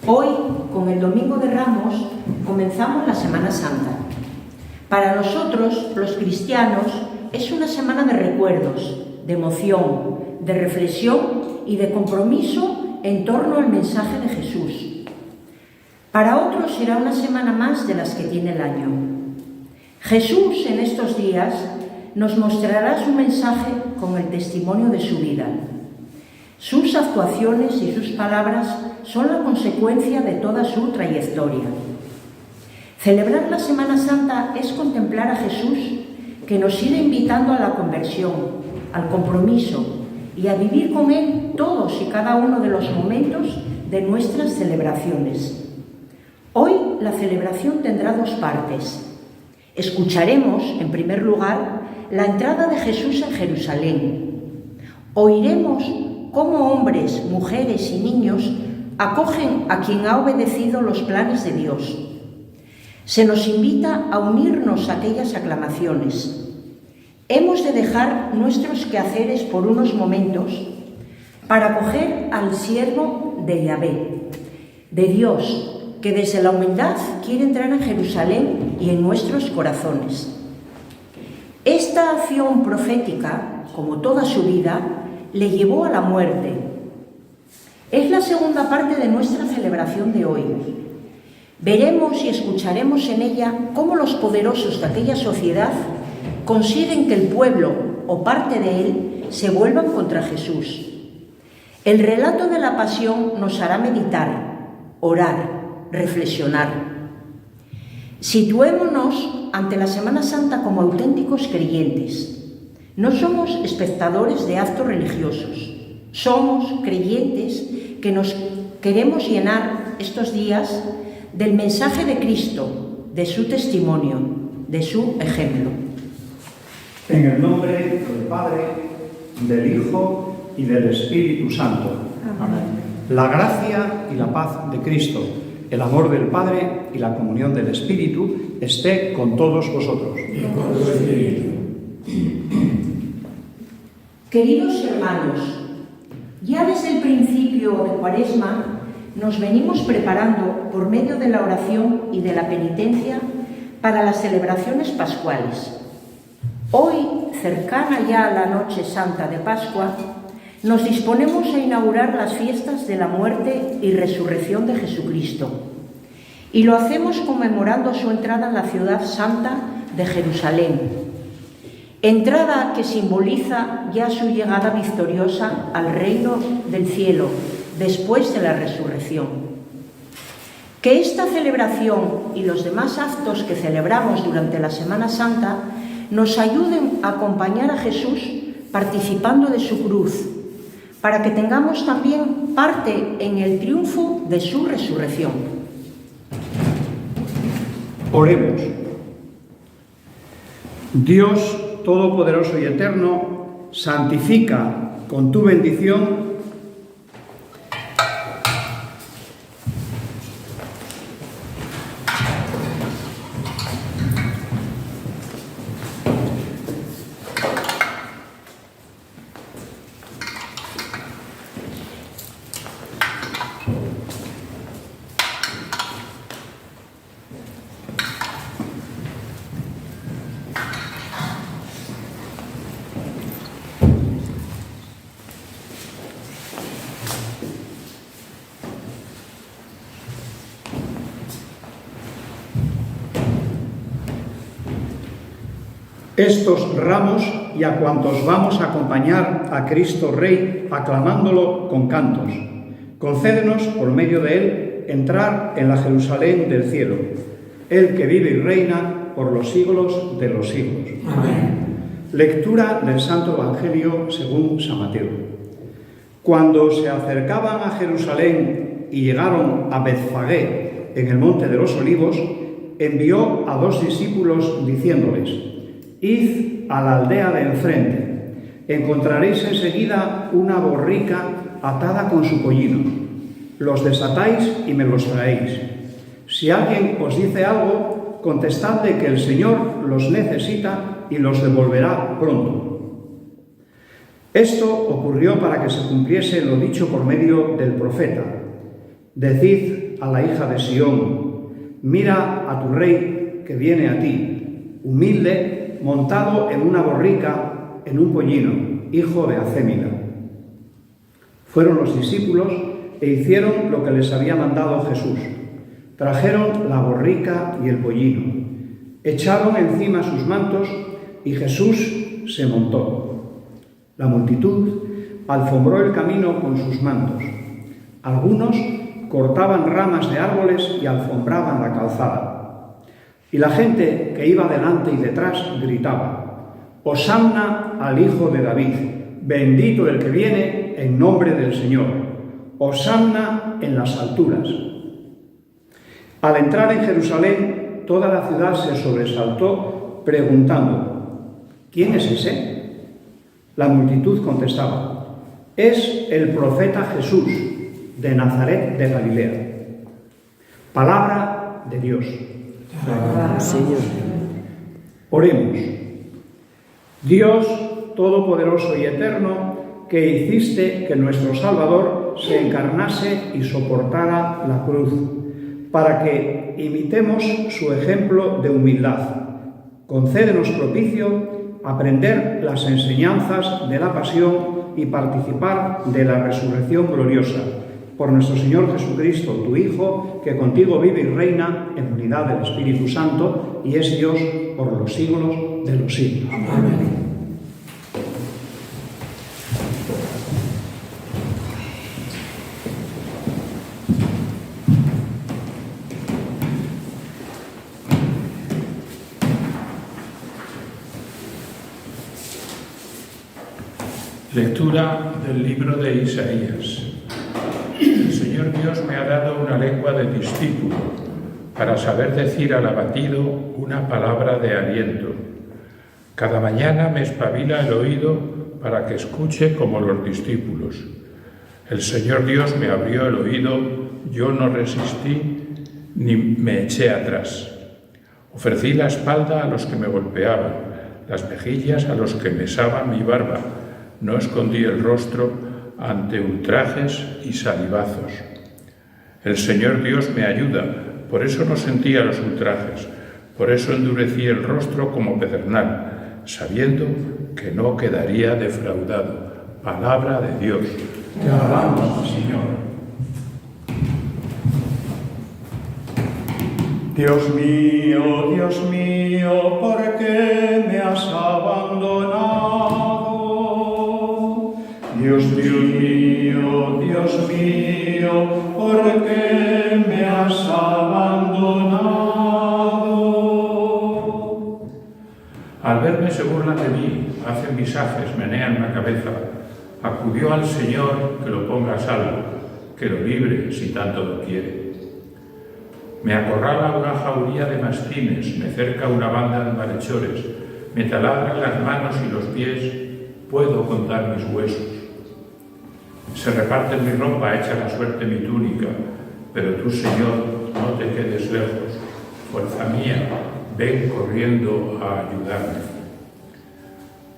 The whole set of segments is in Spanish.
Hoy, con el Domingo de Ramos, comenzamos la Semana Santa. Para nosotros, los cristianos, es una semana de recuerdos, de emoción, de reflexión y de compromiso en torno al mensaje de Jesús. Para otros será una semana más de las que tiene el año. Jesús, en estos días, nos mostrará su mensaje con el testimonio de su vida. Sus actuaciones y sus palabras son la consecuencia de toda su trayectoria. Celebrar la Semana Santa es contemplar a Jesús, que nos sigue invitando a la conversión, al compromiso y a vivir con Él todos y cada uno de los momentos de nuestras celebraciones. Hoy la celebración tendrá dos partes. Escucharemos, en primer lugar, la entrada de Jesús en Jerusalén. Oiremos cómo hombres, mujeres y niños acogen a quien ha obedecido los planes de Dios. Se nos invita a unirnos a aquellas aclamaciones. Hemos de dejar nuestros quehaceres por unos momentos para acoger al siervo de Yahvé, de Dios, que desde la humildad quiere entrar en Jerusalén y en nuestros corazones. Esta acción profética, como toda su vida, le llevó a la muerte. Es la segunda parte de nuestra celebración de hoy. Veremos y escucharemos en ella cómo los poderosos de aquella sociedad consiguen que el pueblo o parte de él se vuelvan contra Jesús. El relato de la pasión nos hará meditar, orar, reflexionar. Situémonos ante la Semana Santa como auténticos creyentes. No somos espectadores de actos religiosos. Somos creyentes que nos queremos llenar estos días del mensaje de Cristo, de su testimonio, de su ejemplo. En el nombre del Padre, del Hijo y del Espíritu Santo. Amén. La gracia y la paz de Cristo, el amor del Padre y la comunión del Espíritu esté con todos vosotros. Y con tu espíritu. Queridos hermanos, ya desde el principio de Cuaresma nos venimos preparando por medio de la oración y de la penitencia para las celebraciones pascuales. Hoy, cercana ya a la Noche Santa de Pascua, nos disponemos a inaugurar las fiestas de la muerte y resurrección de Jesucristo. Y lo hacemos conmemorando su entrada en la ciudad santa de Jerusalén. Entrada que simboliza ya su llegada victoriosa al reino del cielo, después de la resurrección. Que esta celebración y los demás actos que celebramos durante la Semana Santa nos ayuden a acompañar a Jesús participando de su cruz, para que tengamos también parte en el triunfo de su resurrección. Oremos. Dios Todopoderoso y Eterno, santifica con tu bendición estos ramos y a cuantos vamos a acompañar a Cristo Rey aclamándolo con cantos. Concédenos, por medio de Él, entrar en la Jerusalén del cielo, Él que vive y reina por los siglos de los siglos. Amén. Lectura del Santo Evangelio según San Mateo. Cuando se acercaban a Jerusalén y llegaron a Betfagé, en el monte de los Olivos, envió a 2 discípulos diciéndoles: Id a la aldea de enfrente, encontraréis enseguida una borrica atada con su pollino. Los desatáis y me los traéis. Si alguien os dice algo, contestadle que el Señor los necesita y los devolverá pronto. Esto ocurrió para que se cumpliese lo dicho por medio del profeta: Decid a la hija de Sión, mira a tu rey que viene a ti, humilde, montado en una borrica, en un pollino, hijo de Acémila. Fueron los discípulos e hicieron lo que les había mandado Jesús. Trajeron la borrica y el pollino, echaron encima sus mantos y Jesús se montó. La multitud alfombró el camino con sus mantos. Algunos cortaban ramas de árboles y alfombraban la calzada. Y la gente que iba delante y detrás gritaba: «Hosanna al Hijo de David, bendito el que viene en nombre del Señor, hosanna en las alturas». Al entrar en Jerusalén, toda la ciudad se sobresaltó preguntando: «¿Quién es ese?». La multitud contestaba: «Es el profeta Jesús, de Nazaret de Galilea». Palabra de Dios. Señor. Oremos. Dios todopoderoso y eterno, que hiciste que nuestro Salvador se encarnase y soportara la cruz, para que imitemos su ejemplo de humildad. Concédenos propicio aprender las enseñanzas de la pasión y participar de la resurrección gloriosa. Por nuestro Señor Jesucristo, tu Hijo, que contigo vive y reina en unidad del Espíritu Santo, y es Dios por los siglos de los siglos. Amén. Lectura del libro de Isaías. El Señor Dios me ha dado una lengua de discípulo para saber decir al abatido una palabra de aliento. Cada mañana me espabila el oído para que escuche como los discípulos. El Señor Dios me abrió el oído, yo no resistí ni me eché atrás. Ofrecí la espalda a los que me golpeaban, las mejillas a los que mesaban mi barba. No escondí el rostro ante ultrajes y salivazos. El Señor Dios me ayuda, por eso no sentía los ultrajes, por eso endurecí el rostro como pedernal, sabiendo que no quedaría defraudado. Palabra de Dios. Te alabamos, Señor. Dios mío, ¿por qué me has abandonado? Dios mío, ¿por qué me has abandonado? Al verme se burlan de mí, hacen visajes, menean la cabeza. Acudió al Señor que lo ponga a salvo, que lo libre si tanto lo quiere. Me acorrala una jauría de mastines, me cerca una banda de malhechores, me taladran las manos y los pies, puedo contar mis huesos. Se reparte mi ropa, echa la suerte mi túnica, pero tú, Señor, no te quedes lejos. Fuerza mía, ven corriendo a ayudarme.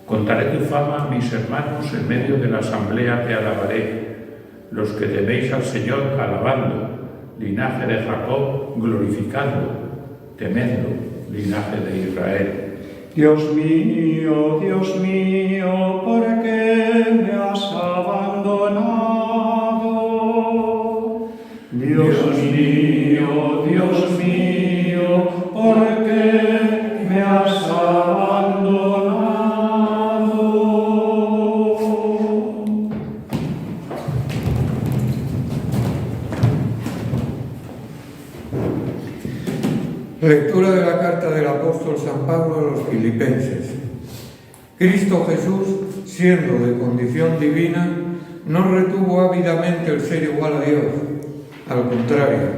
Contaré tu fama a mis hermanos, en medio de la asamblea te alabaré. Los que teméis al Señor, alabadlo. Linaje de Jacob, glorificadlo. Temedlo, linaje de Israel. Dios mío, ¿por qué me has abandonado? Dios mío, ¿por qué me has abandonado? Lectura de la carta del apóstol San Pablo a los Filipenses. Cristo Jesús, siendo de condición divina, no retuvo ávidamente el ser igual a Dios. Al contrario,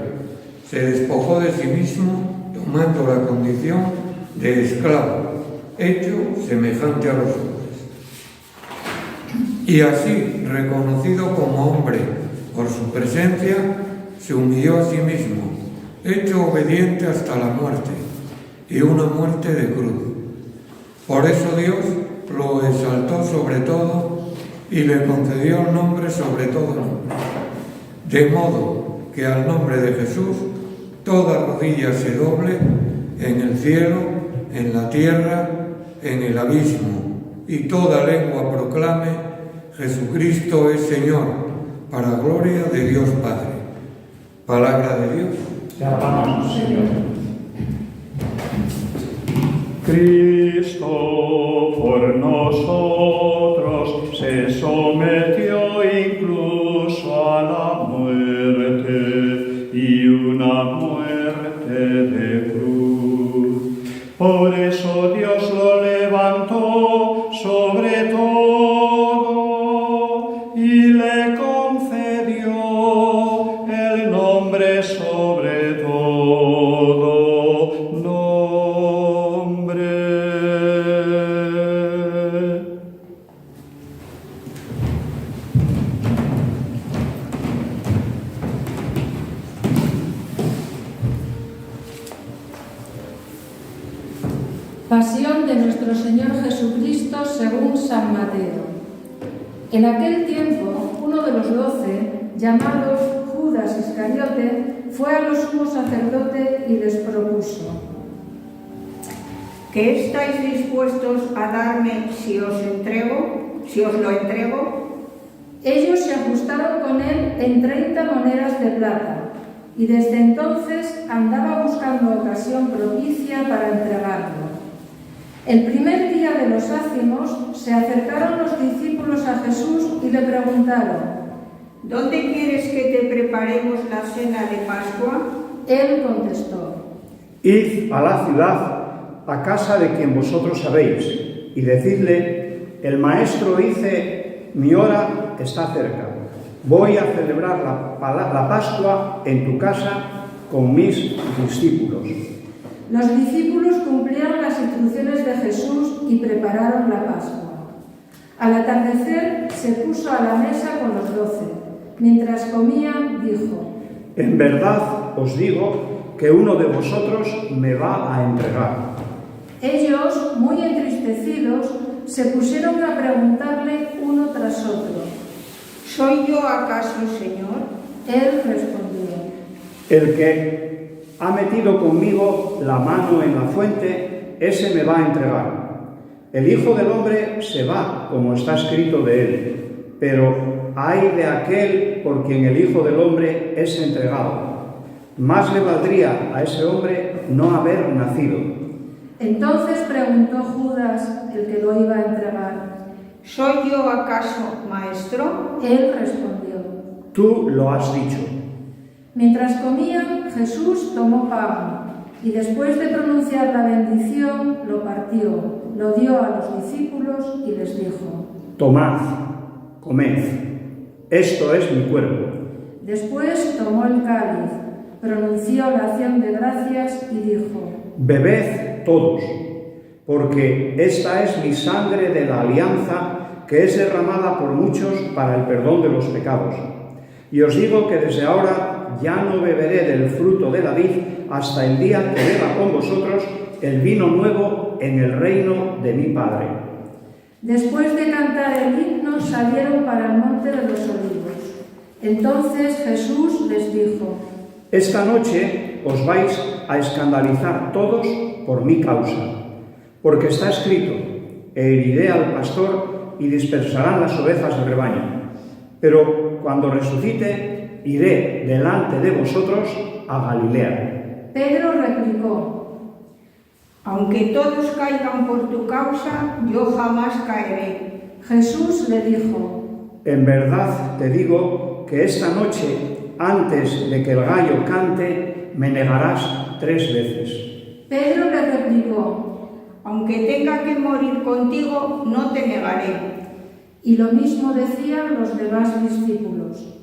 se despojó de sí mismo, tomando la condición de esclavo, hecho semejante a los hombres. Y así, reconocido como hombre por su presencia, se humilló a sí mismo, hecho obediente hasta la muerte, y una muerte de cruz. Por eso Dios lo exaltó sobre todo y le concedió el nombre sobre todo nombre, de modo que al nombre de Jesús toda rodilla se doble en el cielo, en la tierra, en el abismo, y toda lengua proclame: Jesucristo es Señor, para gloria de Dios Padre. Palabra de Dios. Te alabamos, Señor. Cristo por nosotros se sometió incluso a la muerte, y una muerte de cruz. Por eso Dios lo levantó sobre todo y le concedió el nombre sobre todo nombre. Pasión de nuestro Señor Jesucristo según San Mateo. En aquel tiempo, uno de los 12, llamado Judas Iscariote, fue a los sumos sacerdotes y les propuso: ¿Qué estáis dispuestos a darme si os lo entrego? Ellos se ajustaron con él en 30 monedas de plata, y desde entonces andaba buscando ocasión propicia para entregarlo. El primer día de los ácimos se acercaron los discípulos a Jesús y le preguntaron: ¿Dónde quieres que te preparemos la cena de Pascua? Él contestó: Id a la ciudad, a casa de quien vosotros sabéis, y decidle: el Maestro dice, mi hora está cerca. Voy a celebrar la Pascua en tu casa con mis discípulos. Los discípulos cumplieron las instrucciones de Jesús y prepararon la Pascua. Al atardecer se puso a la mesa con los 12. Mientras comían, dijo: En verdad os digo que uno de vosotros me va a entregar. Ellos, muy entristecidos, se pusieron a preguntarle uno tras otro: ¿Soy yo acaso, Señor? Él respondió: El que ha metido conmigo la mano en la fuente, ese me va a entregar. El Hijo del Hombre se va, como está escrito de él, pero ay de aquel por quien el Hijo del Hombre es entregado. Más le valdría a ese hombre no haber nacido. Entonces preguntó Judas, el que lo iba a entregar: ¿Soy yo acaso, Maestro? Él respondió: Tú lo has dicho. Mientras comían, Jesús tomó pan y después de pronunciar la bendición, lo partió, lo dio a los discípulos y les dijo: Tomad, comed, esto es mi cuerpo. Después tomó el cáliz, pronunció la acción de gracias y dijo: Bebed todos, porque esta es mi sangre de la alianza que es derramada por muchos para el perdón de los pecados. Y os digo que desde ahora ya no beberé del fruto de la vid hasta el día que beba con vosotros el vino nuevo en el reino de mi Padre. Después de cantar el himno, salieron para el monte de los olivos. Entonces Jesús les dijo: Esta noche os vais a escandalizar todos por mi causa, porque está escrito: heriré al pastor y dispersarán las ovejas del rebaño. Pero cuando resucite, iré delante de vosotros a Galilea. Pedro replicó: Aunque todos caigan por tu causa, yo jamás caeré. Jesús le dijo: En verdad te digo que esta noche, antes de que el gallo cante, me negarás 3 veces. Pedro le replicó: Aunque tenga que morir contigo, no te negaré. Y lo mismo decían los demás discípulos.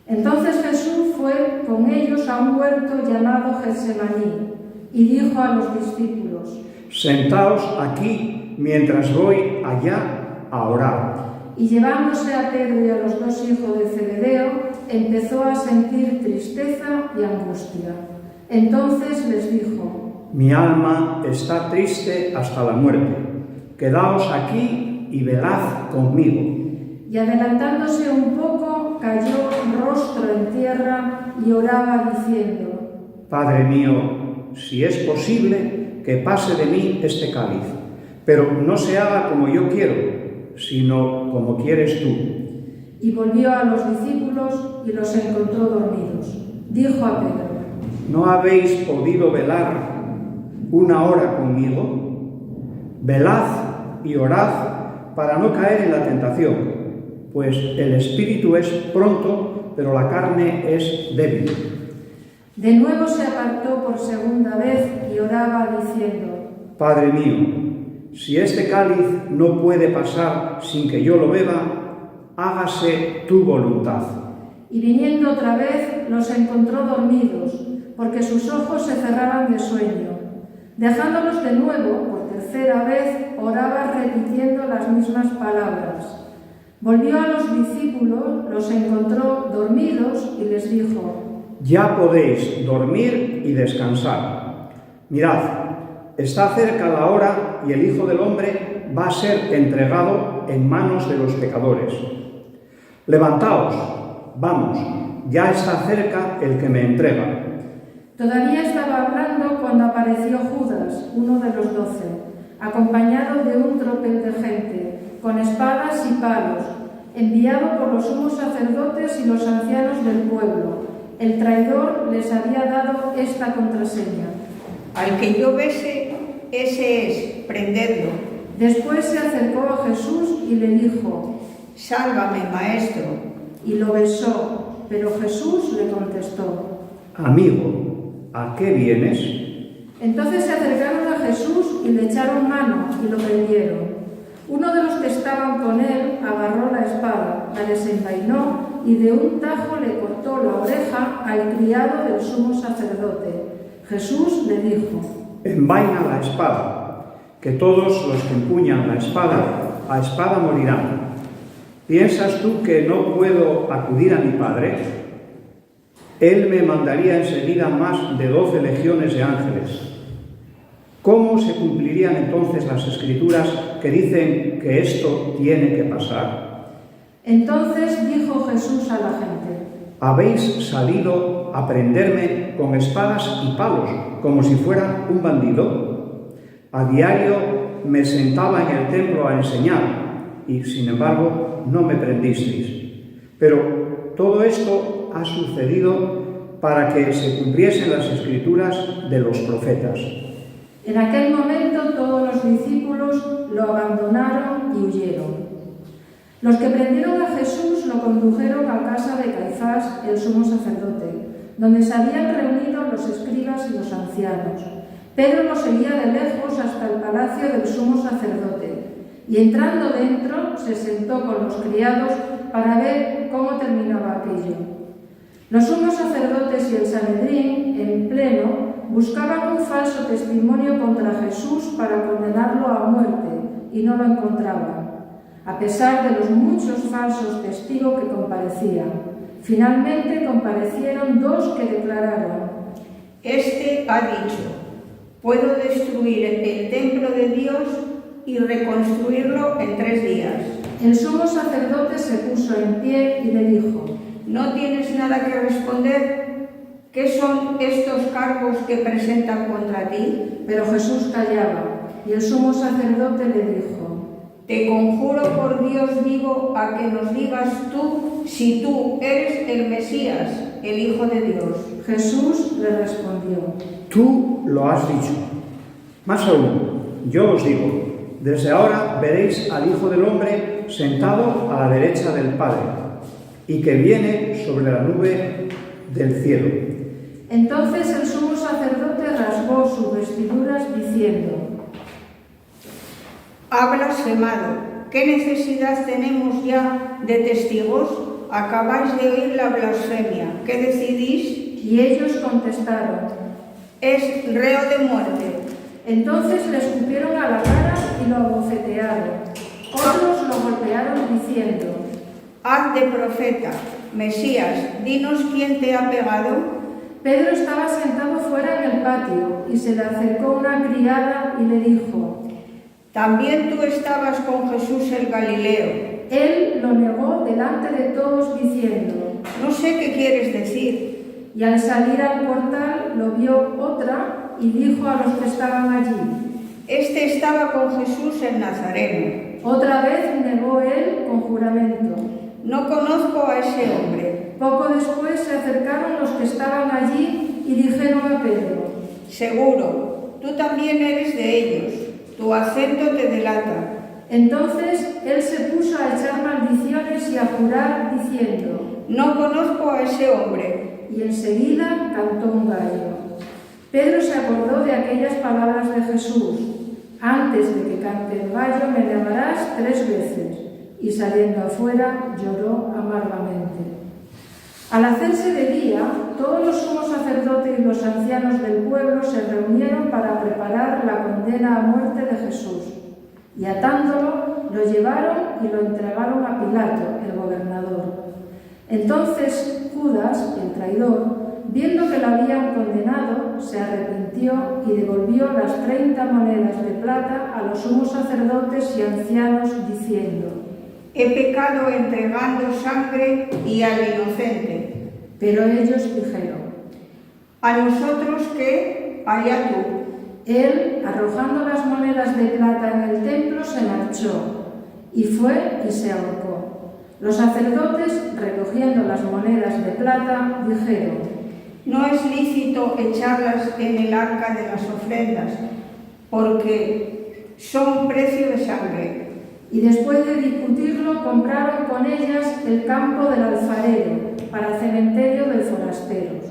Entonces Jesús fue con ellos a un huerto llamado Getsemaní y dijo a los discípulos: Sentaos aquí mientras voy allá a orar. Y llevándose a Pedro y a los 2 hijos de Zebedeo, empezó a sentir tristeza y angustia. Entonces les dijo: Mi alma está triste hasta la muerte. Quedaos aquí y velad conmigo. y adelantándose un poco, cayó rostro en tierra y oraba diciendo: Padre mío, si es posible, que pase de mí este cáliz, pero no se haga como yo quiero, sino como quieres tú. Y volvió a los discípulos y los encontró dormidos. Dijo a Pedro: ¿No habéis podido velar una hora conmigo? Velad y orad para no caer en la tentación, pues el espíritu es pronto, pero la carne es débil. De nuevo se apartó por segunda vez y oraba diciendo: Padre mío, si este cáliz no puede pasar sin que yo lo beba, hágase tu voluntad. Y viniendo otra vez, los encontró dormidos, porque sus ojos se cerraban de sueño. Dejándolos de nuevo, por tercera vez, oraba repitiendo las mismas palabras. Volvió a los discípulos, los encontró dormidos y les dijo: Ya podéis dormir y descansar. Mirad, está cerca la hora y el Hijo del Hombre va a ser entregado en manos de los pecadores. Levantaos, vamos, ya está cerca el que me entrega. Todavía estaba hablando cuando apareció Judas, uno de los 12, acompañado de un tropel de gente, con espadas y palos, enviado por los sumos sacerdotes y los ancianos del pueblo. El traidor les había dado esta contraseña: Al que yo bese, ese es, prendedlo. Después se acercó a Jesús y le dijo: Sálvame, maestro. Y lo besó, pero Jesús le contestó: Amigo, ¿a qué vienes? Entonces se acercaron a Jesús y le echaron mano y lo prendieron. Uno de los que estaban con él agarró la espada, la desenvainó y de un tajo le cortó la oreja al criado del sumo sacerdote. Jesús le dijo: Envaina la espada, que todos los que empuñan la espada, a espada morirán. ¿Piensas tú que no puedo acudir a mi Padre? Él me mandaría enseguida más de 12 legiones de ángeles. ¿Cómo se cumplirían entonces las Escrituras que dicen que esto tiene que pasar? Entonces dijo Jesús a la gente: ¿Habéis salido a prenderme con espadas y palos, como si fuera un bandido? A diario me sentaba en el templo a enseñar, y sin embargo no me prendisteis. Pero todo esto ha sucedido para que se cumpliesen las Escrituras de los profetas. En aquel momento todos los discípulos lo abandonaron y huyeron. Los que prendieron a Jesús lo condujeron a casa de Caifás, el sumo sacerdote, donde se habían reunido los escribas y los ancianos. Pedro lo seguía de lejos hasta el palacio del sumo sacerdote, y entrando dentro se sentó con los criados para ver cómo terminaba aquello. Los sumos sacerdotes y el Sanedrín, en pleno, buscaban un falso testimonio contra Jesús para condenarlo a muerte, y no lo encontraban, a pesar de los muchos falsos testigos que comparecían. Finalmente comparecieron 2 que declararon: Este ha dicho: puedo destruir el templo de Dios y reconstruirlo en 3 días. El sumo sacerdote se puso en pie y le dijo: ¿No tienes nada que responder? ¿Qué son estos cargos que presentan contra ti? Pero Jesús callaba, y el sumo sacerdote le dijo: Te conjuro por Dios vivo a que nos digas tú si tú eres el Mesías, el Hijo de Dios. Jesús le respondió: Tú lo has dicho. Más aún, yo os digo, desde ahora veréis al Hijo del Hombre sentado a la derecha del Padre, y que viene sobre la nube del cielo. Entonces el sumo sacerdote rasgó sus vestiduras diciendo: Ha blasfemado. ¿Qué necesidad tenemos ya de testigos? Acabáis de oír la blasfemia. ¿Qué decidís? Y ellos contestaron: Es reo de muerte. Entonces le escupieron a la cara y lo abofetearon. Otros lo golpearon diciendo: Haz de profeta, Mesías, dinos quién te ha pegado. Pedro estaba sentado fuera en el patio y se le acercó una criada y le dijo: También tú estabas con Jesús el Galileo. Él lo negó delante de todos diciendo, no sé qué quieres decir. y al salir al portal lo vio otra y dijo a los que estaban allí. Este estaba con Jesús el Nazareno. Otra vez negó él con juramento. No conozco a ese hombre. Poco después se acercaron los que estaban allí y dijeron a Pedro, Seguro, tú también eres de ellos. Tu acento te delata. Entonces él se puso a echar maldiciones y a jurar diciendo, No conozco a ese hombre. y enseguida cantó un gallo. Pedro se acordó de aquellas palabras de Jesús, antes de que cante el gallo me negarás 3 veces, y saliendo afuera lloró amargamente. Al hacerse de día, todos los sumos sacerdotes y los ancianos del pueblo se reunieron para preparar la condena a muerte de Jesús. Y atándolo, lo llevaron y lo entregaron a Pilato, el gobernador. Entonces Judas, el traidor, viendo que lo habían condenado, se arrepintió y devolvió las 30 monedas de plata a los sumos sacerdotes y ancianos, diciendo, He pecado entregando sangre y al inocente. pero ellos dijeron, ¿A nosotros qué? Allá tú. Él, arrojando las monedas de plata en el templo, se marchó, y fue y se ahorcó. Los sacerdotes, recogiendo las monedas de plata, dijeron, No es lícito echarlas en el arca de las ofrendas, porque son precio de sangre. y después de discutirlo, compraron con ellas el campo del alfarero, para cementerio de forasteros.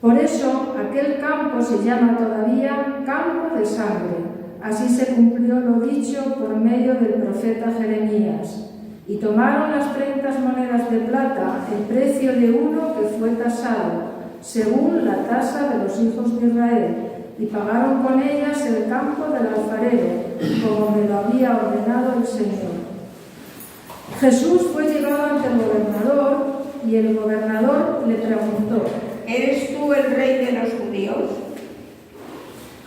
Por eso, aquel campo se llama todavía Campo de Sangre. Así se cumplió lo dicho por medio del profeta Jeremías. Y tomaron las 30 monedas de plata, el precio de uno que fue tasado, según la tasa de los hijos de Israel, y pagaron con ellas el campo del alfarero, como me lo había ordenado el Señor. Jesús fue llevado ante el gobernador, y el gobernador le preguntó, ¿Eres tú el rey de los judíos?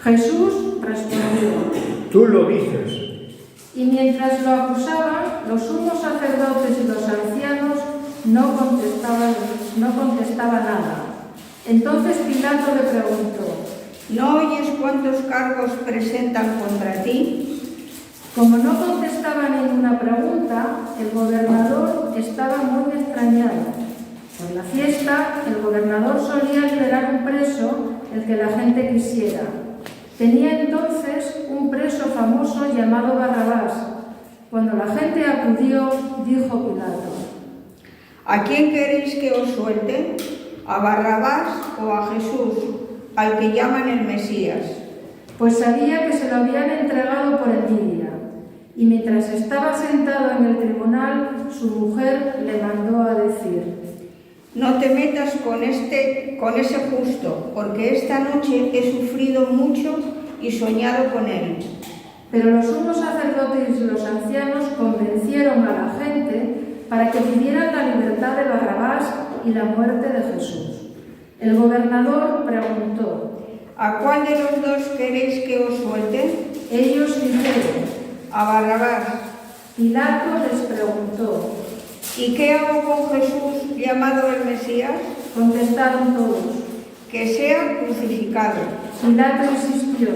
Jesús respondió, Tú lo dices. y mientras lo acusaban, los sumos sacerdotes y los ancianos no contestaban nada. Entonces Pilato le preguntó, ¿No oyes cuántos cargos presentan contra ti? como no contestaba ninguna pregunta, el gobernador estaba muy extrañado. Por la fiesta, el gobernador solía liberar un preso, el que la gente quisiera. Tenía entonces un preso famoso llamado Barrabás. Cuando la gente acudió, dijo Pilato, ¿A quién queréis que os suelte? ¿A Barrabás o a Jesús, al que llaman el Mesías? pues sabía que se lo habían entregado por envidia. Y mientras estaba sentado en el tribunal, su mujer le mandó a decir, No te metas con ese justo, porque esta noche he sufrido mucho y soñado con él. pero los sumos sacerdotes y los ancianos convencieron a la gente para que pidieran la libertad de Barrabás y la muerte de Jesús. El gobernador preguntó, ¿A cuál de los dos queréis que os suelte? ellos dijeron, A Barrabás. Pilato les preguntó, ¿Y qué hago con Jesús llamado el Mesías? contestaron todos. Que sea crucificado. Pilato insistió,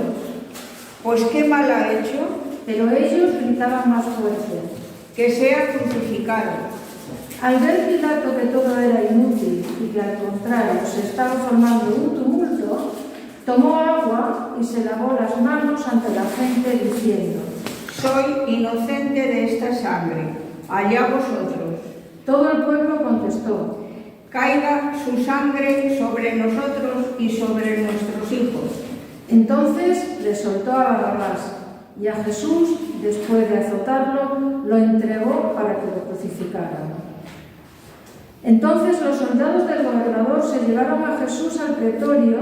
Pues qué mal ha hecho. pero ellos gritaban más fuerte. Que sea crucificado. Al ver Pilato que todo era inútil y que al contrario se estaba formando un tumulto, tomó agua y se lavó las manos ante la gente diciendo, Soy inocente de esta sangre. Allá vosotros. todo el pueblo contestó, Caiga su sangre sobre nosotros y sobre nuestros hijos. entonces le soltó a Barrabás y a Jesús, después de azotarlo, lo entregó para que lo crucificaran. Entonces los soldados del gobernador se llevaron a Jesús al pretorio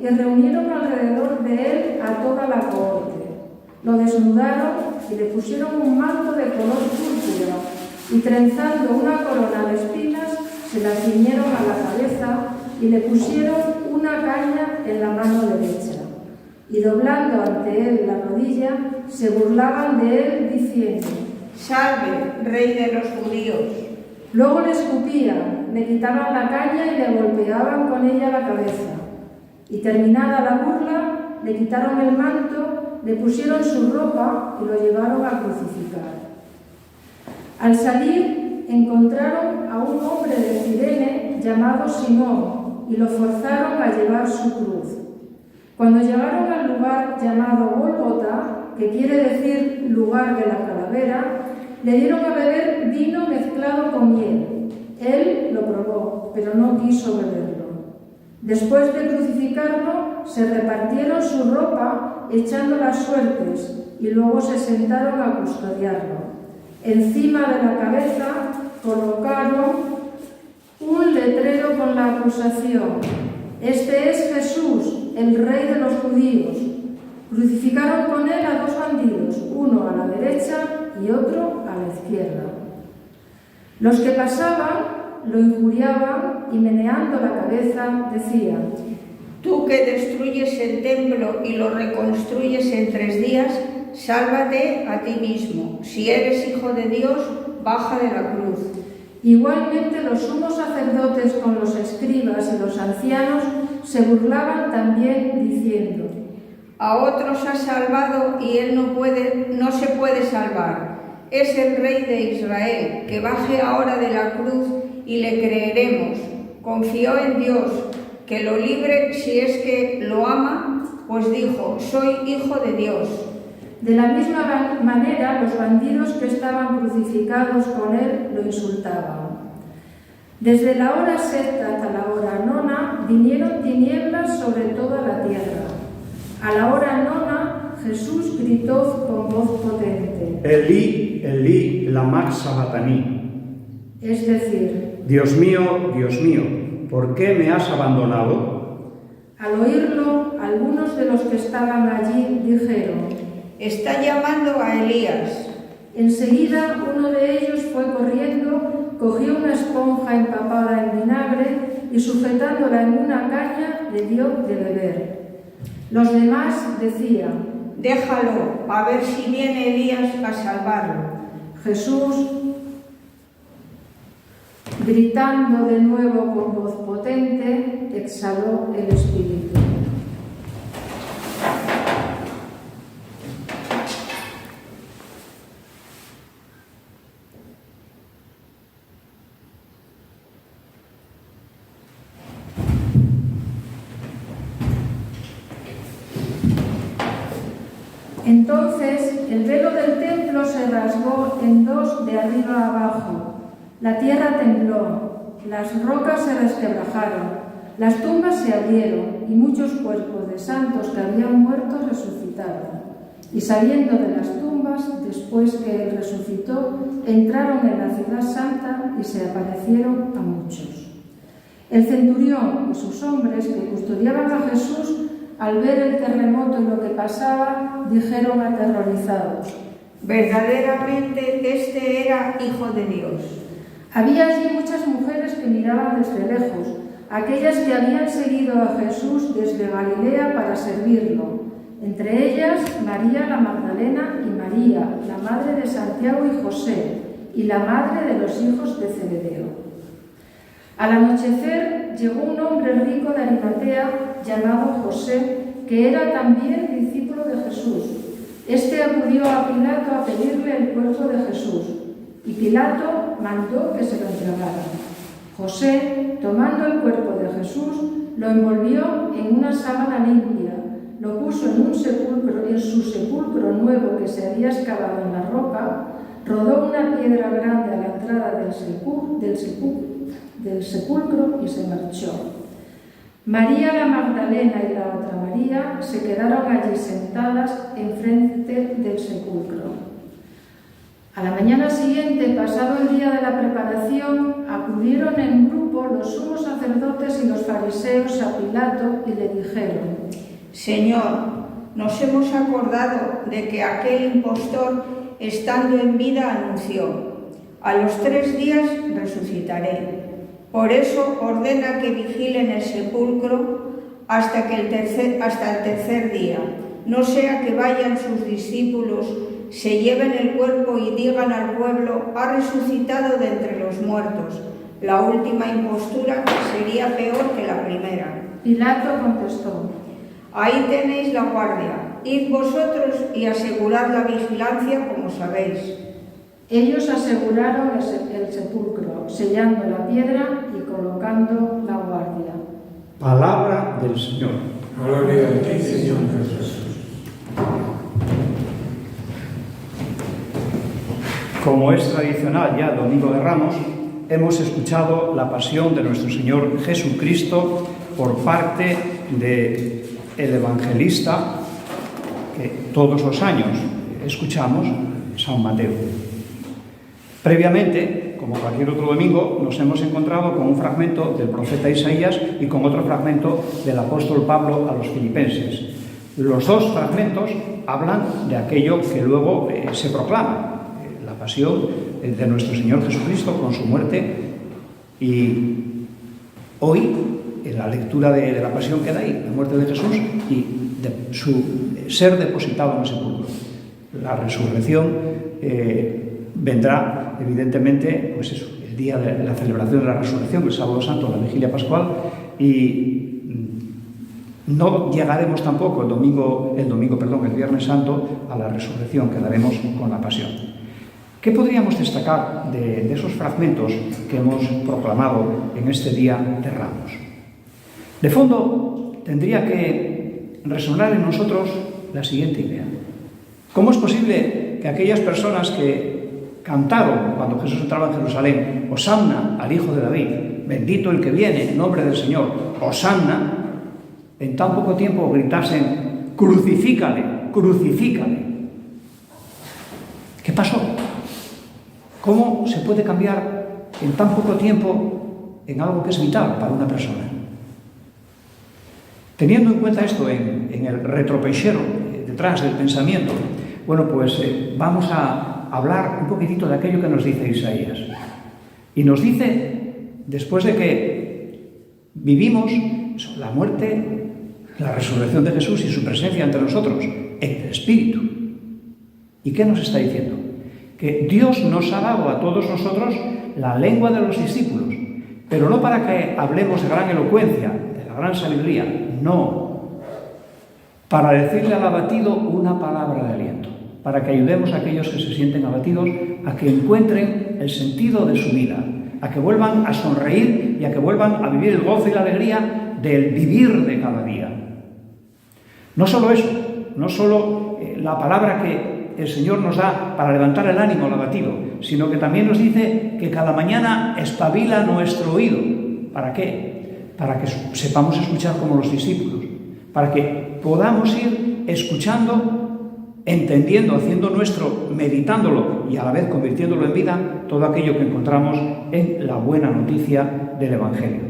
y reunieron alrededor de él a toda la cohorte. Lo desnudaron y le pusieron un manto de color púrpura y trenzando una corona de espinas se la ciñeron a la cabeza y le pusieron una caña en la mano derecha. Y doblando ante él la rodilla, se burlaban de él diciendo, salve, Rey de los judíos. Luego le escupían, le quitaban la caña y le golpeaban con ella la cabeza. Y terminada la burla, le quitaron el manto, le pusieron su ropa y lo llevaron a crucificar. Al salir, encontraron a un hombre de Cirene llamado Simón y lo forzaron a llevar su cruz. Cuando llegaron al lugar llamado Gólgota, que quiere decir lugar de la calavera, le dieron a beber vino mezclado con miel. Él lo probó, pero no quiso beberlo. Después de crucificarlo, se repartieron su ropa echando las suertes y luego se sentaron a custodiarlo. Encima de la cabeza colocaron un letrero con la acusación: «Este es Jesús, el Rey de los judíos». Crucificaron con él a 2 bandidos, uno a la derecha y otro a la izquierda. Los que pasaban lo injuriaban y, meneando la cabeza, decían: Tú que destruyes el templo y lo reconstruyes en 3 días, sálvate a ti mismo. Si eres hijo de Dios, baja de la cruz. Igualmente los sumos sacerdotes con los escribas y los ancianos se burlaban también, diciendo: A otros ha salvado y él no se puede salvar. Es el Rey de Israel, que baje ahora de la cruz y le creeremos. Confió en Dios, que lo libre si es que lo ama, pues dijo: soy hijo de Dios. De la misma manera, los bandidos que estaban crucificados con él lo insultaban. Desde la hora 6 hasta la hora 9 vinieron tinieblas sobre toda la tierra. A la hora 9 Jesús gritó con voz potente: Elí, Elí, lama sabachthani. Es decir, Dios mío, ¿por qué me has abandonado? Al oírlo, algunos de los que estaban allí dijeron: Está llamando a Elías. Enseguida uno de ellos fue corriendo, cogió una esponja empapada en vinagre y, sujetándola en una caña, le dio de beber. Los demás decían: Déjalo, a ver si viene Elías a salvarlo. Jesús, gritando de nuevo con voz potente, exhaló el espíritu. Entonces el velo del templo se rasgó en 2 de arriba a abajo. La tierra tembló, las rocas se resquebrajaron, las tumbas se abrieron y muchos cuerpos de santos que habían muerto resucitaron. Y saliendo de las tumbas, después que él resucitó, entraron en la ciudad santa y se aparecieron a muchos. El centurión y sus hombres que custodiaban a Jesús, al ver el terremoto y lo que pasaba, dijeron aterrorizados: Verdaderamente este era Hijo de Dios. Había allí muchas mujeres que miraban desde lejos, aquellas que habían seguido a Jesús desde Galilea para servirlo. Entre ellas, María la Magdalena y María, la madre de Santiago y José, y la madre de los hijos de Zebedeo. Al anochecer llegó un hombre rico de Arimatea llamado José, que era también discípulo de Jesús. Este acudió a Pilato a pedirle el cuerpo de Jesús, y Pilato mandó que se lo entregaran. José, tomando el cuerpo de Jesús, lo envolvió en una sábana limpia, lo puso en su sepulcro nuevo que se había excavado en la roca, rodó una piedra grande a la entrada del sepulcro y se marchó. María la Magdalena y la otra María se quedaron allí sentadas enfrente del sepulcro. A la mañana siguiente, pasado el día de la preparación, acudieron en grupo los sumos sacerdotes y los fariseos a Pilato y le dijeron: Señor, nos hemos acordado de que aquel impostor, estando en vida, anunció: a los 3 días resucitaré. Por eso ordena que vigilen el sepulcro hasta el tercer día, no sea que vayan sus discípulos, se lleven el cuerpo y digan al pueblo: ha resucitado de entre los muertos. La última impostura sería peor que la primera. Pilato contestó: ahí tenéis la guardia. Id vosotros y asegurad la vigilancia como sabéis. Ellos aseguraron el sepulcro, sellando la piedra y colocando la guardia. Palabra del Señor. Gloria a ti, Señor Jesús. Como es tradicional ya el Domingo de Ramos, hemos escuchado la pasión de nuestro Señor Jesucristo por parte del evangelista que todos los años escuchamos, San Mateo. Previamente, como cualquier otro domingo, nos hemos encontrado con un fragmento del profeta Isaías y con otro fragmento del apóstol Pablo a los filipenses. Los dos fragmentos hablan de aquello que luego se proclama, la pasión de nuestro Señor Jesucristo con su muerte, y hoy en la lectura de la pasión queda ahí, la muerte de Jesús y de su ser depositado en el sepulcro. La resurrección vendrá, evidentemente, pues eso, el día de la celebración de la resurrección, el sábado santo, la vigilia pascual, y no llegaremos tampoco el viernes santo a la resurrección, quedaremos con la pasión. ¿Qué podríamos destacar de esos fragmentos que hemos proclamado en este día de Ramos? De fondo, tendría que resonar en nosotros la siguiente idea. ¿Cómo es posible que aquellas personas que cantaron cuando Jesús entraba en Jerusalén, Hosanna al Hijo de David, bendito el que viene en nombre del Señor, Hosanna, en tan poco tiempo gritasen: crucifícale, crucifícale? ¿Qué pasó? ¿Cómo se puede cambiar en tan poco tiempo en algo que es vital para una persona? Teniendo en cuenta esto en el retropeixero, detrás del pensamiento, bueno, pues vamos a hablar un poquitito de aquello que nos dice Isaías. Y nos dice, después de que vivimos la muerte, la resurrección de Jesús y su presencia entre nosotros, en el Espíritu. ¿Y qué nos está diciendo? Que Dios nos ha dado a todos nosotros la lengua de los discípulos, pero no para que hablemos de gran elocuencia, de la gran sabiduría, no, para decirle al abatido una palabra de aliento, para que ayudemos a aquellos que se sienten abatidos a que encuentren el sentido de su vida, a que vuelvan a sonreír y a que vuelvan a vivir el gozo y la alegría del vivir de cada día. No solo eso, no solo la palabra que el Señor nos da para levantar el ánimo al abatido, sino que también nos dice que cada mañana espabila nuestro oído. ¿Para qué? Para que sepamos escuchar como los discípulos, para que podamos ir escuchando, entendiendo, haciendo nuestro, meditándolo y a la vez convirtiéndolo en vida todo aquello que encontramos en la buena noticia del Evangelio.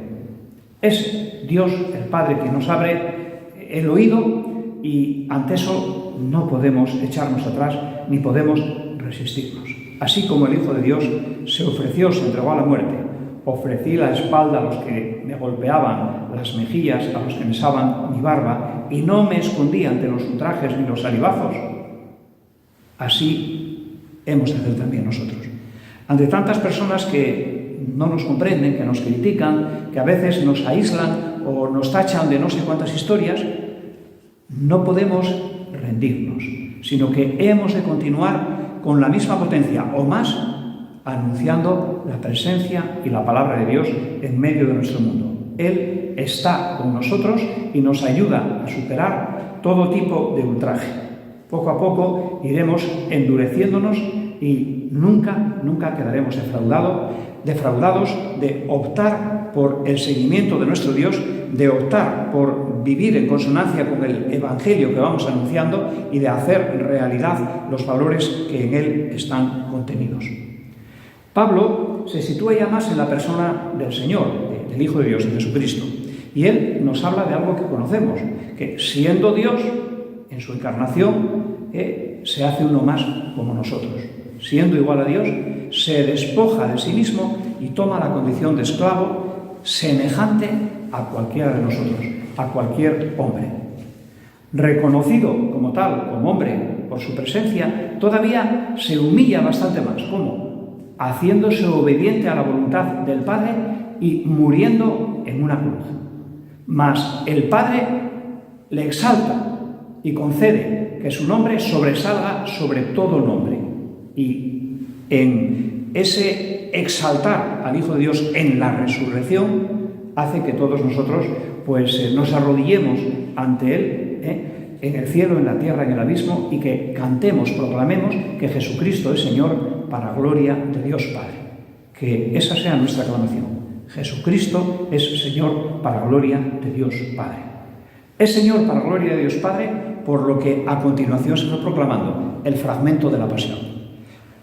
Es Dios, el Padre, quien nos abre el oído, y ante eso no podemos echarnos atrás ni podemos resistirnos. Así como el Hijo de Dios se ofreció, se entregó a la muerte, ofrecí la espalda a los que me golpeaban, las mejillas a los que mesaban mi barba, y no me escondí ante los ultrajes ni los salivazos, así hemos de hacer también nosotros. Ante tantas personas que no nos comprenden, que nos critican, que a veces nos aíslan o nos tachan de no sé cuántas historias, no podemos rendirnos, sino que hemos de continuar con la misma potencia o más, anunciando la presencia y la palabra de Dios en medio de nuestro mundo. Él está con nosotros y nos ayuda a superar todo tipo de ultraje. Poco a poco iremos endureciéndonos y nunca quedaremos defraudados de optar por el seguimiento de nuestro Dios, de optar por vivir en consonancia con el Evangelio que vamos anunciando y de hacer realidad los valores que en él están contenidos. Pablo se sitúa ya más en la persona del Señor, del Hijo de Dios, de Jesucristo, y él nos habla de algo que conocemos, que siendo Dios, en su encarnación, se hace uno más como nosotros. Siendo igual a Dios, se despoja de sí mismo y toma la condición de esclavo semejante a cualquiera de nosotros, a cualquier hombre. Reconocido como tal, como hombre, por su presencia, todavía se humilla bastante más. ¿Cómo? Haciéndose obediente a la voluntad del Padre y muriendo en una cruz. Mas el Padre le exalta y concede que su nombre sobresalga sobre todo nombre. Y en ese exaltar al Hijo de Dios en la resurrección hace que todos nosotros pues nos arrodillemos ante Él, en el cielo, en la tierra, en el abismo, y que cantemos, proclamemos que Jesucristo es Señor para gloria de Dios Padre. Que esa sea nuestra aclamación. Jesucristo es Señor para gloria de Dios Padre. Es Señor para gloria de Dios Padre, por lo que a continuación se está proclamando el fragmento de la pasión.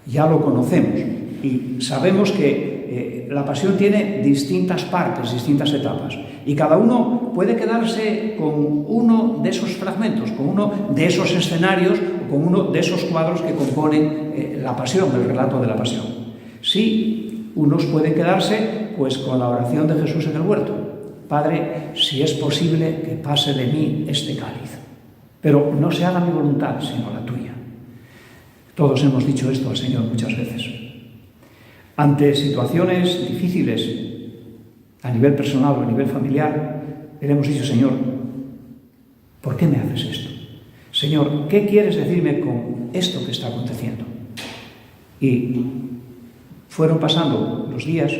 Ya lo conocemos y sabemos que la pasión tiene distintas partes, distintas etapas, y cada uno puede quedarse con uno de esos fragmentos, con uno de esos escenarios, o con uno de esos cuadros que componen la pasión, el relato de la pasión. Sí, unos pueden quedarse pues con la oración de Jesús en el huerto: Padre, si es posible que pase de mí este cáliz, pero no se haga mi voluntad sino la tuya. Todos hemos dicho esto al Señor muchas veces. Ante situaciones difíciles a nivel personal o a nivel familiar, le hemos dicho: Señor, ¿por qué me haces esto? Señor, ¿qué quieres decirme con esto que está aconteciendo? Y fueron pasando los días,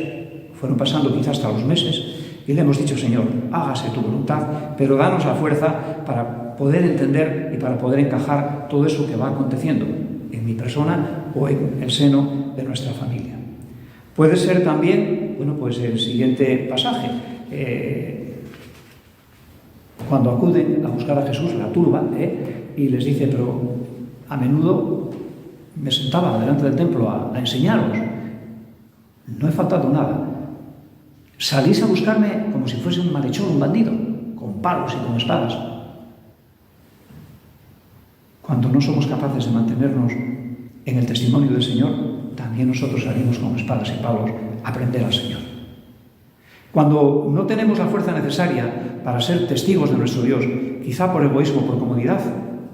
fueron pasando quizás hasta los meses, y le hemos dicho: Señor, hágase tu voluntad, pero danos la fuerza para poder entender y para poder encajar todo eso que va aconteciendo en mi persona o en el seno de nuestra familia. Puede ser también, bueno, pues el siguiente pasaje, cuando acuden a buscar a Jesús, la turba, y les dice: pero a menudo me sentaba delante del templo a enseñaros, no he faltado nada. Salís a buscarme como si fuese un malhechor, un bandido, con palos y con espadas. Cuando no somos capaces de mantenernos en el testimonio del Señor, también nosotros salimos con espadas y palos a aprender al Señor. Cuando no tenemos la fuerza necesaria para ser testigos de nuestro Dios, quizá por egoísmo o por comodidad,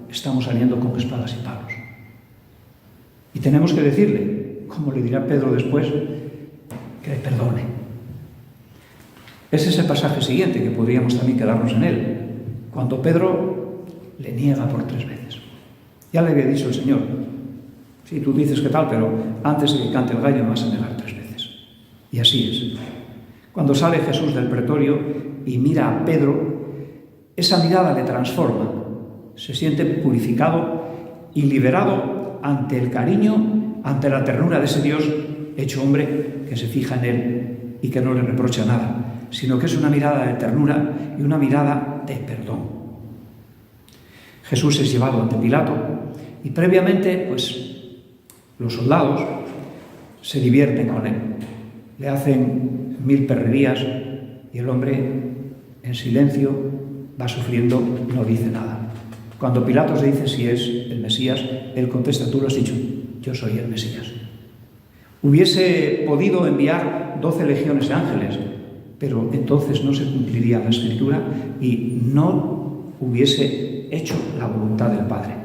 estamos saliendo con espadas y palos. Y tenemos que decirle, como le dirá Pedro después, que le perdone. Es ese pasaje siguiente que podríamos también quedarnos en él, cuando Pedro le niega por 3 veces. Ya le había dicho el Señor: sí, tú dices que tal, pero antes de que cante el gallo me vas a negar 3 veces. Y así es. Cuando sale Jesús del pretorio y mira a Pedro, esa mirada le transforma. Se siente purificado y liberado ante el cariño, ante la ternura de ese Dios hecho hombre que se fija en él y que no le reprocha nada, sino que es una mirada de ternura y una mirada de perdón. Jesús es llevado ante Pilato y previamente, pues, los soldados se divierten con él, le hacen 1000 perrerías y el hombre en silencio va sufriendo, no dice nada. Cuando Pilatos le dice si es el Mesías, él contesta: tú lo has dicho, yo soy el Mesías. Hubiese podido enviar 12 legiones de ángeles, pero entonces no se cumpliría la Escritura y no hubiese hecho la voluntad del Padre.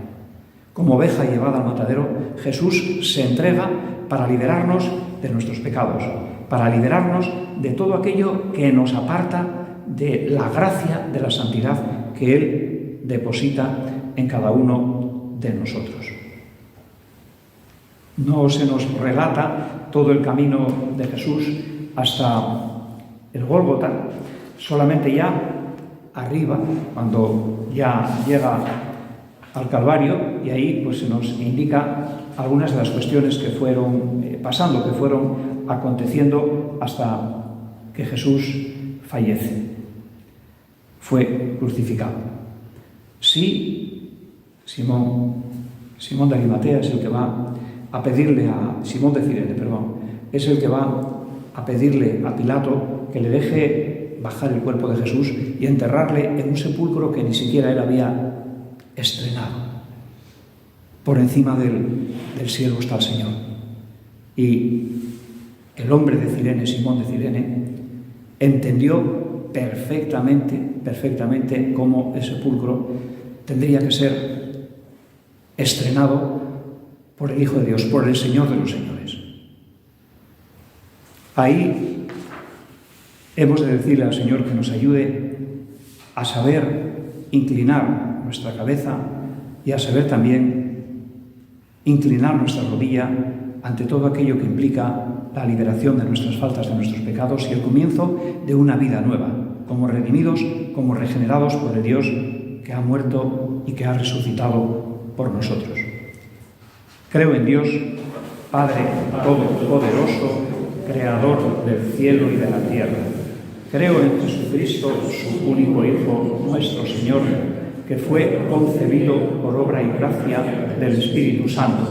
Como oveja llevada al matadero, Jesús se entrega para liberarnos de nuestros pecados, para liberarnos de todo aquello que nos aparta de la gracia, de la santidad que Él deposita en cada uno de nosotros. No se nos relata todo el camino de Jesús hasta el Gólgota, solamente ya arriba, cuando ya llega al Calvario, y ahí pues se nos indica algunas de las cuestiones que fueron pasando, que fueron aconteciendo hasta que Jesús fallece. Fue crucificado. Sí, Simón de Arimatea es el que va a pedirle a Simón de Cirene, es el que va a pedirle a Pilato que le deje bajar el cuerpo de Jesús y enterrarle en un sepulcro que ni siquiera él había estrenado. Por encima del cielo está el Señor. Y el hombre de Cirene, Simón de Cirene, entendió perfectamente cómo el sepulcro tendría que ser estrenado por el Hijo de Dios, por el Señor de los Señores. Ahí hemos de decirle al Señor que nos ayude a saber inclinar nuestra cabeza y a saber también inclinar nuestra rodilla ante todo aquello que implica la liberación de nuestras faltas, de nuestros pecados y el comienzo de una vida nueva, como redimidos, como regenerados por el Dios que ha muerto y que ha resucitado por nosotros. Creo en Dios, Padre Todopoderoso, Creador del cielo y de la tierra. Creo en Jesucristo, su único Hijo, nuestro Señor, que fue concebido por obra y gracia del Espíritu Santo.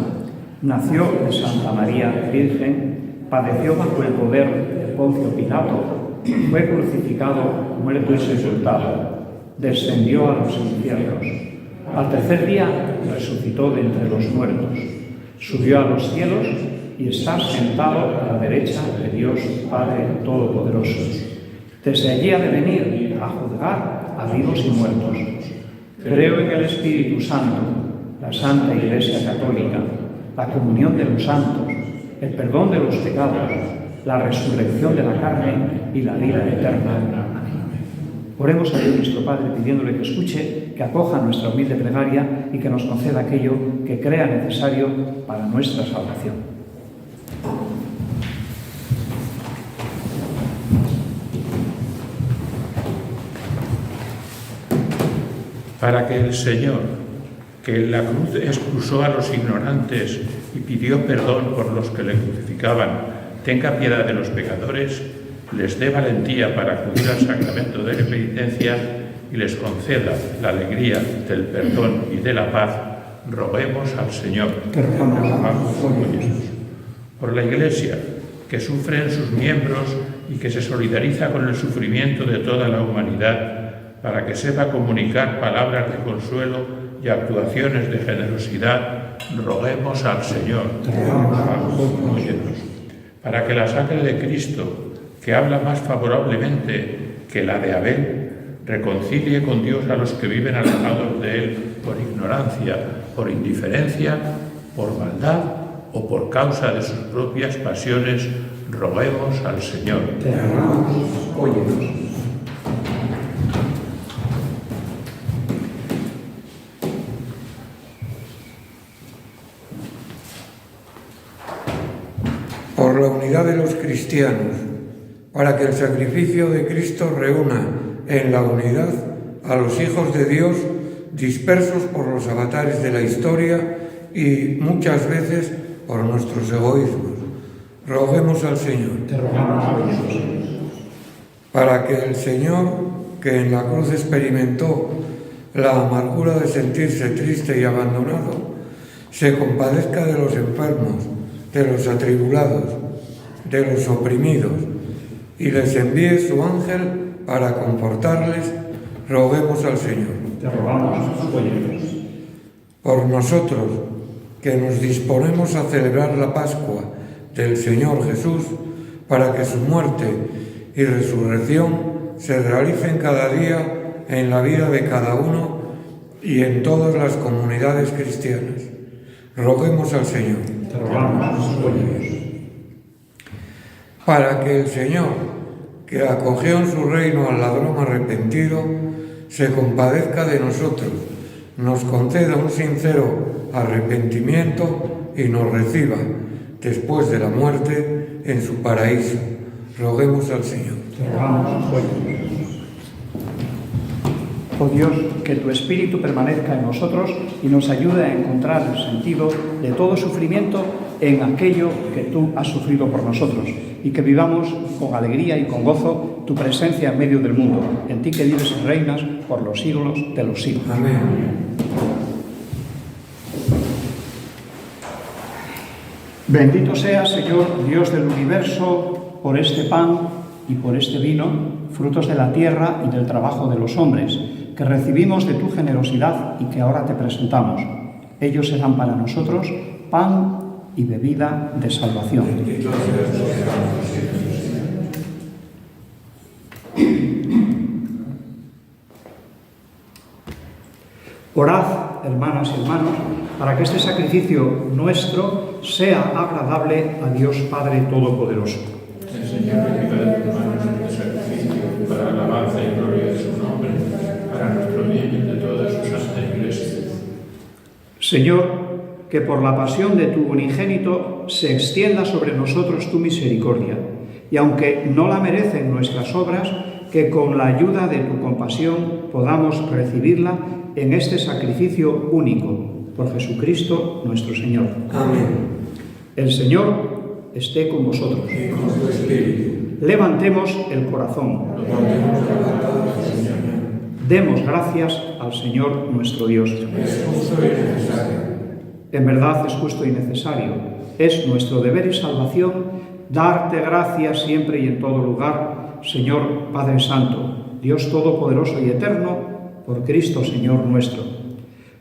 Nació de Santa María Virgen, padeció bajo el poder de Poncio Pilato, fue crucificado, muerto y sepultado, descendió a los infiernos. Al tercer día resucitó de entre los muertos, subió a los cielos y está sentado a la derecha de Dios Padre Todopoderoso. Desde allí ha de venir a juzgar a vivos y muertos. Creo en el Espíritu Santo, la Santa Iglesia Católica, la comunión de los santos, el perdón de los pecados, la resurrección de la carne y la vida eterna. Amén. Oremos a Dios nuestro Padre pidiéndole que escuche, que acoja nuestra humilde plegaria y que nos conceda aquello que crea necesario para nuestra salvación. Para que el Señor, que en la cruz expulsó a los ignorantes y pidió perdón por los que le crucificaban, tenga piedad de los pecadores, les dé valentía para acudir al sacramento de la penitencia y les conceda la alegría del perdón y de la paz, roguemos al Señor. Por la Iglesia, que sufre en sus miembros y que se solidariza con el sufrimiento de toda la humanidad, para que sepa comunicar palabras de consuelo y actuaciones de generosidad, roguemos al Señor. Para que la sangre de Cristo, que habla más favorablemente que la de Abel, reconcilie con Dios a los que viven alejados de Él por ignorancia, por indiferencia, por maldad o por causa de sus propias pasiones, roguemos al Señor. Te amamos, óyenos. Por la unidad de los cristianos, para que el sacrificio de Cristo reúna en la unidad a los hijos de Dios dispersos por los avatares de la historia y muchas veces por nuestros egoísmos. Roguemos al Señor. Te rogamos, para que el Señor, que en la cruz experimentó la amargura de sentirse triste y abandonado, se compadezca de los enfermos, de los atribulados, de los oprimidos, y les envíe su ángel para confortarles, roguemos al Señor. Te rogamos, óyenos. Por nosotros, que nos disponemos a celebrar la Pascua del Señor Jesús, para que su muerte y resurrección se realicen cada día en la vida de cada uno y en todas las comunidades cristianas. Roguemos al Señor. Te rogamos, óyenos. Para que el Señor, que acogió en su reino al ladrón arrepentido, se compadezca de nosotros, nos conceda un sincero arrepentimiento y nos reciba, después de la muerte, en su paraíso. Roguemos al Señor. Te rogamos, óyenos. Oh Dios, que tu Espíritu permanezca en nosotros y nos ayude a encontrar el sentido de todo sufrimiento en aquello que tú has sufrido por nosotros y que vivamos con alegría y con gozo tu presencia en medio del mundo, en ti que vives y reinas por los siglos de los siglos. Amén. Bendito sea, Señor, Dios del universo, por este pan y por este vino, frutos de la tierra y del trabajo de los hombres, que recibimos de tu generosidad y que ahora te presentamos. Ellos serán para nosotros pan y bebida de salvación. Orad, hermanas y hermanos, para que este sacrificio nuestro sea agradable a Dios Padre Todopoderoso. El Señor reciba de tus manos este sacrificio para alabanza y gloria de su nombre, para nuestro bien y de toda su santa Iglesia. Señor, que por la pasión de tu unigénito se extienda sobre nosotros tu misericordia, y aunque no la merecen nuestras obras, que con la ayuda de tu compasión podamos recibirla en este sacrificio único, por Jesucristo nuestro Señor. Amén. El Señor esté con vosotros. Y con tu espíritu. Levantemos el corazón. Lo mantemos levantado hacia el Señor. Demos gracias al Señor nuestro Dios. Es justo y necesario. En verdad es justo y necesario. Es nuestro deber y salvación darte gracias siempre y en todo lugar, Señor Padre Santo, Dios Todopoderoso y Eterno, por Cristo Señor nuestro,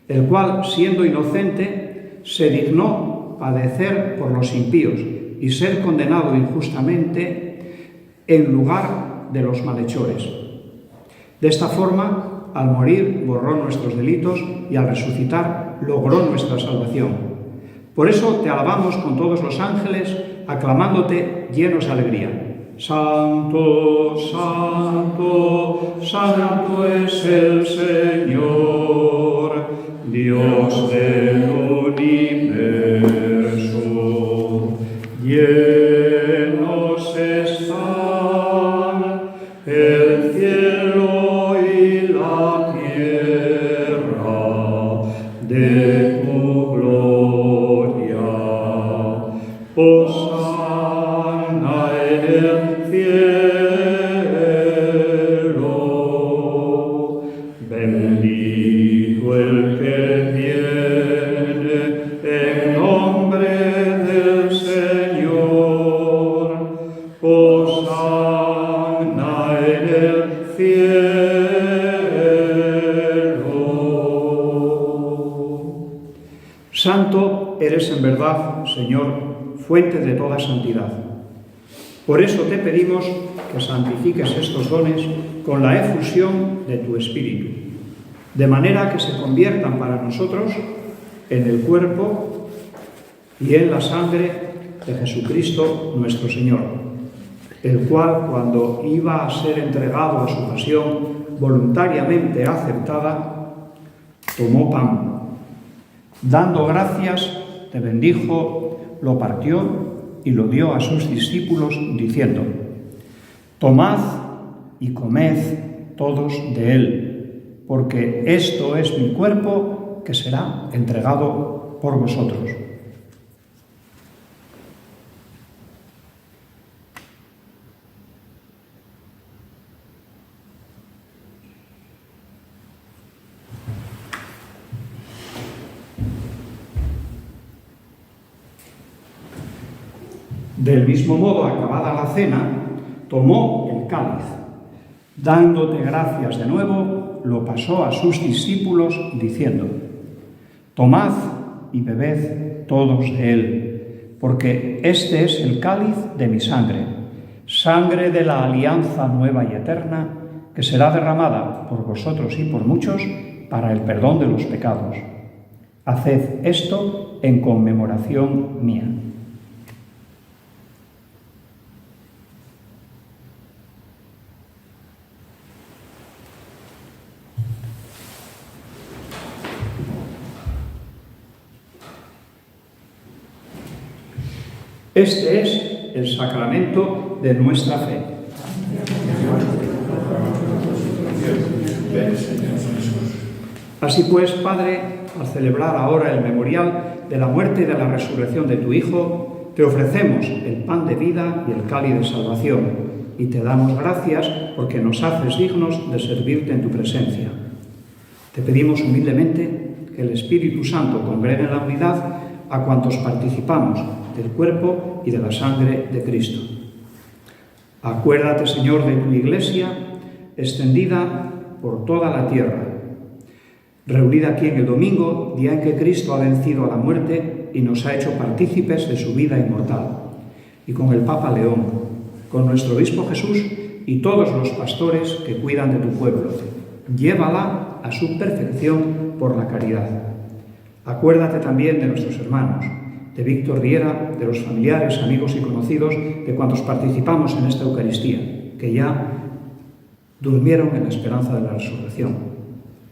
el cual, siendo inocente, se dignó padecer por los impíos y ser condenado injustamente en lugar de los malhechores. De esta forma, al morir, borró nuestros delitos y al resucitar, logró nuestra salvación. Por eso te alabamos con todos los ángeles, aclamándote llenos de alegría. Santo, santo, santo es el Señor, Dios del universo. Llenos están el cielo y la tierra de tu gloria. Hosana en el cielo. Bendito el que viene en nombre del Señor. Hosana en el cielo. Santo eres en verdad, Señor, fuente de toda santidad. Por eso te pedimos que santifiques estos dones con la efusión de tu Espíritu, de manera que se conviertan para nosotros en el cuerpo y en la sangre de Jesucristo nuestro Señor, el cual, cuando iba a ser entregado a su pasión voluntariamente aceptada, tomó pan. Dando gracias, te bendijo, lo partió y lo dio a sus discípulos, diciendo: Tomad y comed todos de él, porque esto es mi cuerpo que será entregado por vosotros. Del mismo modo, acabada la cena, tomó el cáliz. Dándote gracias de nuevo, lo pasó a sus discípulos, diciendo: Tomad y bebed todos de él, porque este es el cáliz de mi sangre, sangre de la alianza nueva y eterna, que será derramada por vosotros y por muchos para el perdón de los pecados. Haced esto en conmemoración mía. Este es el sacramento de nuestra fe. Así pues, Padre, al celebrar ahora el memorial de la muerte y de la resurrección de tu Hijo, te ofrecemos el pan de vida y el cáliz de salvación, y te damos gracias porque nos haces dignos de servirte en tu presencia. Te pedimos humildemente que el Espíritu Santo congregue en la unidad a cuantos participamos del cuerpo y de la sangre de Cristo. Acuérdate, Señor, de tu Iglesia, extendida por toda la tierra, reunida aquí en el domingo, día en que Cristo ha vencido a la muerte y nos ha hecho partícipes de su vida inmortal, y con el Papa León, con nuestro Obispo Jesús y todos los pastores que cuidan de tu pueblo, llévala a su perfección por la caridad. Acuérdate también de nuestros hermanos, de Víctor Riera, de los familiares, amigos y conocidos de cuantos participamos en esta Eucaristía, que ya durmieron en la esperanza de la resurrección.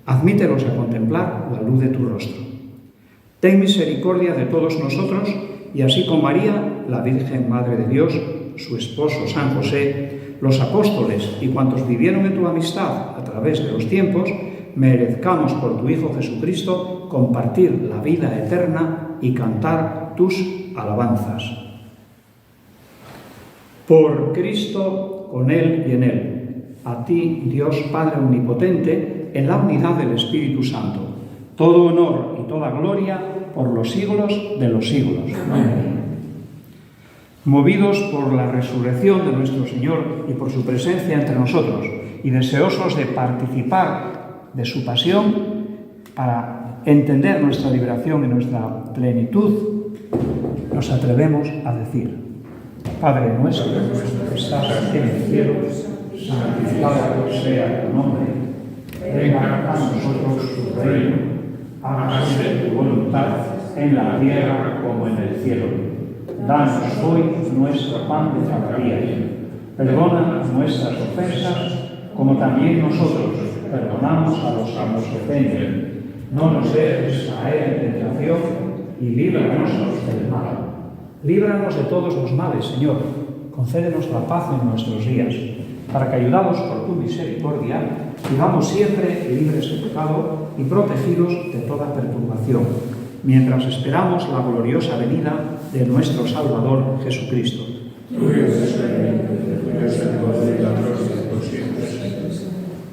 Admítelos a contemplar la luz de tu rostro. Ten misericordia de todos nosotros y así con María, la Virgen Madre de Dios, su esposo San José, los apóstoles y cuantos vivieron en tu amistad a través de los tiempos, merezcamos por tu Hijo Jesucristo compartir la vida eterna y cantar tus alabanzas. Por Cristo, con Él y en Él, a ti, Dios Padre Omnipotente, en la unidad del Espíritu Santo, todo honor y toda gloria por los siglos de los siglos. Amén. Movidos por la resurrección de nuestro Señor y por su presencia entre nosotros, y deseosos de participar de su pasión para entender nuestra liberación y nuestra plenitud, nos atrevemos a decir: Padre nuestro que estás en el cielo, santificado sea tu nombre, venga a nosotros tu reino, hágase tu voluntad en la tierra como en el cielo. Danos hoy nuestro pan de cada día. Perdona nuestras ofensas, como también nosotros perdonamos a los que nos ofenden. No nos dejes caer en tentación y líbranos del mal. Líbranos de todos los males, Señor. Concédenos la paz en nuestros días, para que, ayudados por tu misericordia, vivamos siempre libres de pecado y protegidos de toda perturbación, mientras esperamos la gloriosa venida de nuestro Salvador Jesucristo.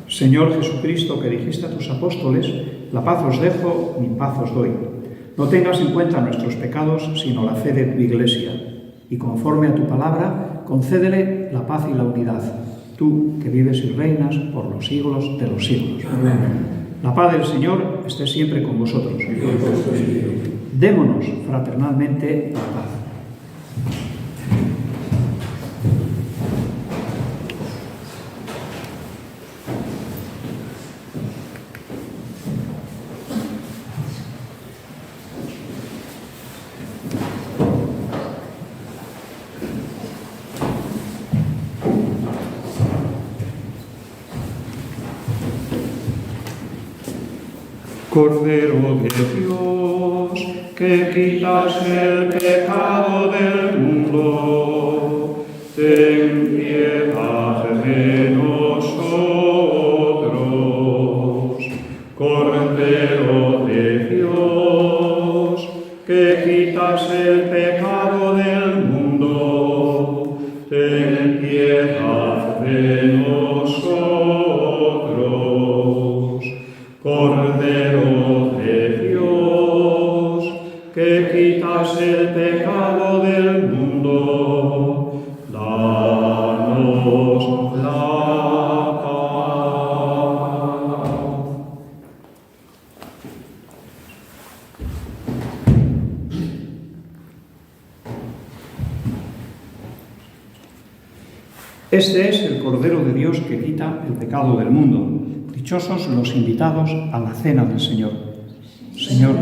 Señor Jesucristo, que dijiste a tus apóstoles: la paz os dejo, mi paz os doy. No tengas en cuenta nuestros pecados, sino la fe de tu Iglesia, y conforme a tu palabra, concédele la paz y la unidad, tú que vives y reinas por los siglos de los siglos. Amén. La paz del Señor esté siempre con vosotros. Démonos fraternalmente la paz. Cordero de Dios, que quitas el pecado del mundo, ten piedad de nosotros. Cordero de Dios, que quitas el pecado del mundo, ten piedad de nosotros. Cordero de Dios, que quitas el pecado del mundo, danos la paz. Este es el Cordero de Dios que quita el pecado del mundo. Dichosos los invitados a la cena del Señor. Señor,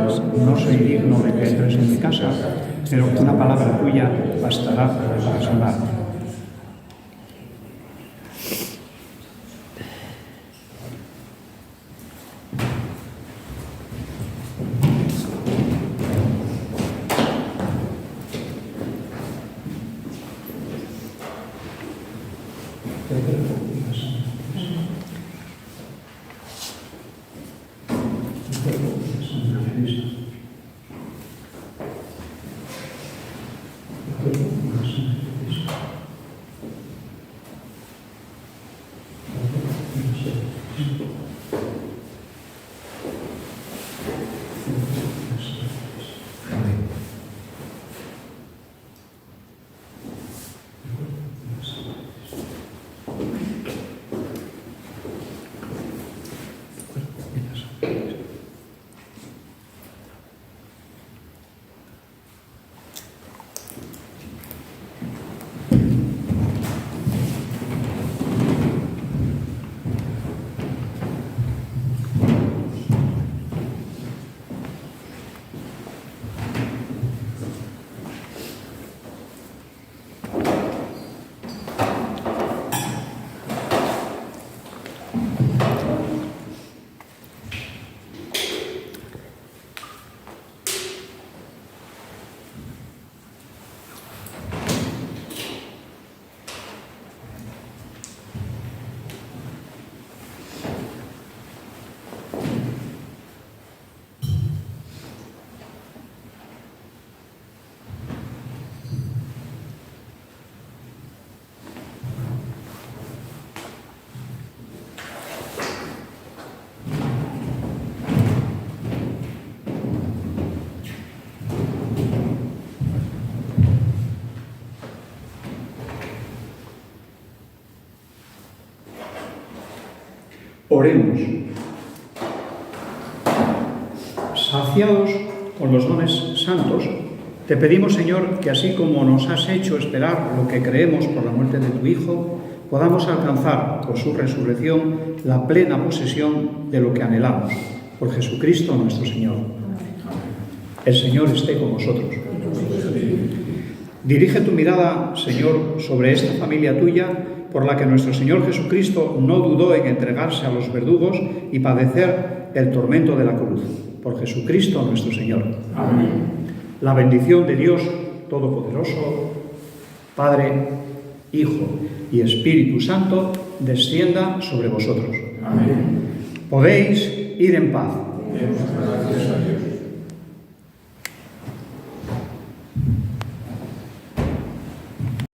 no soy digno de que entres en mi casa, pero una palabra tuya bastará para sanarme. Oremos. Saciados con los dones santos, te pedimos, Señor, que así como nos has hecho esperar lo que creemos por la muerte de tu Hijo, podamos alcanzar por su resurrección la plena posesión de lo que anhelamos. Por Jesucristo nuestro Señor. El Señor esté con vosotros. Dirige tu mirada, Señor, sobre esta familia tuya, por la que nuestro Señor Jesucristo no dudó en entregarse a los verdugos y padecer el tormento de la cruz. Por Jesucristo nuestro Señor. Amén. La bendición de Dios Todopoderoso, Padre, Hijo y Espíritu Santo, descienda sobre vosotros. Amén. Podéis ir en paz. Demos gracias a Dios.